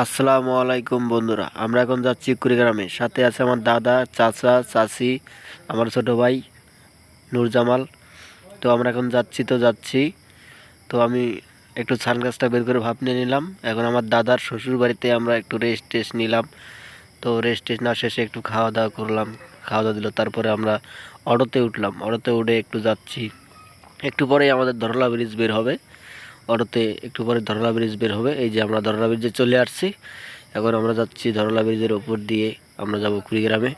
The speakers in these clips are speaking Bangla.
আসসালামু আলাইকুম বন্ধুরা, আমরা এখন যাচ্ছি কুড়িগ্রামে। সাথে আছে আমার দাদা, চাচা, চাচি, আমার ছোট ভাই নূরজামাল। তো আমরা এখন যাচ্ছি। তো আমি একটু সানগ্লাসটা বের করে ভাব নিয়ে নিলাম। এখন আমার দাদার শ্বশুর বাড়িতে আমরা একটু রেস্ট টেস্ট নিলাম। তো রেস্ট টেস্ট না শেষে একটু খাওয়া দাওয়া করলাম। খাওয়া দাওয়া দিল, তারপরে আমরা অটোতে উঠলাম। অটোতে উঠে একটু যাচ্ছি। একটু পরেই আমাদের ধরলা ব্রিজ বের হবে। অটোতে একটু পরে ধরলা ব্রিজ বের হবে। এই যে আমরা ধরলা ব্রিজে চলে আসছি। এখন আমরা যাচ্ছি ধরলা ব্রিজের ওপর দিয়ে, আমরা যাব কুড়িগ্রামে।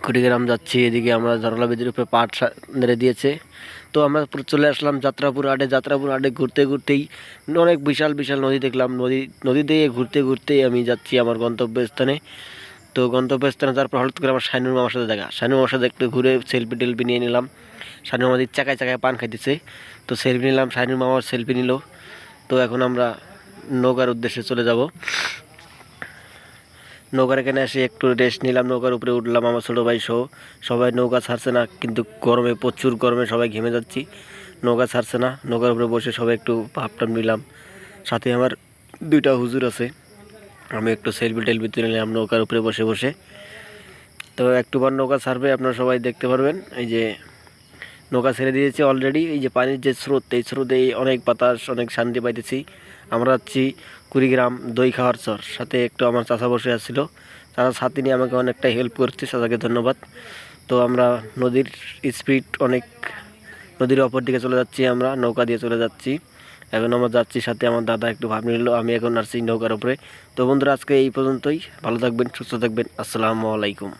কুড়িগ্রাম যাচ্ছি, এদিকে আমরা ধরলা ব্রিজের উপরে পাট নেড়ে দিয়েছে। তো আমরা চলে আসলাম যাত্রাপুর হাটে। যাত্রাপুর হাটে ঘুরতে ঘুরতেই অনেক বিশাল বিশাল নদী দেখলাম। নদী দিয়ে ঘুরতে ঘুরতেই আমি যাচ্ছি আমার গন্তব্যস্থানে। তো গন্তব্যস্থানে তারপর হঠাৎ করে আমার শাইনুর মামার সাথে দেখা। শাইনুর মামার সাথে একটু ঘুরে সেলফি টেলফি নিয়ে নিলাম। শাইনুর মামাদের চাকায় চাকায় পান খাইতেছে, তো সেলফি নিলাম। শাইনুর মামার সেলফি নিল। তো এখন আমরা নৌকার উদ্দেশ্যে চলে যাব। নৌকার এখানে এসে একটু রেস্ট নিলাম, নৌকার উপরে উঠলাম আমার ছোটো ভাই সহ। সবাই নৌকা ছাড়ছে না, কিন্তু গরমে, প্রচুর গরমে সবাই ঘেমে যাচ্ছি। নৌকা ছাড়ছে না, নৌকার উপরে বসে সবাই একটু ভাবটাম নিলাম। সাথে আমার দুইটা হুজুর আছে, আমি একটু সেলফি টেলফি তুলে নিলাম নৌকার উপরে বসে বসে। তো একটু পর নৌকা ছাড়বে, আপনারা সবাই দেখতে পারবেন। এই যে নৌকা ছেড়ে দিয়েছে অলরেডি। এই যে পানির যে স্রোত, এই স্রোতে অনেক বাতাস, অনেক শান্তি পাইতেছি। আমরা যাচ্ছি কুড়িগ্রাম দই খাওয়ার চর। সাথে একটু আমার চাচা বসে আসছিল, চাচা সাথে নিয়ে আমাকে অনেকটা হেল্প করছে, চাচাকে ধন্যবাদ। তো আমরা নদীর স্পিড অনেক, নদীর অপর দিকে চলে যাচ্ছি, আমরা নৌকা দিয়ে চলে যাচ্ছি। এখন আমরা যাচ্ছি, সাথে আমার দাদা একটু ভাব নিল, আমি এখন আসছি নৌকার উপরে। তো বন্ধুরা, আজকে এই পর্যন্তই। ভালো থাকবেন, সুস্থ থাকবেন। আসসালামু আলাইকুম।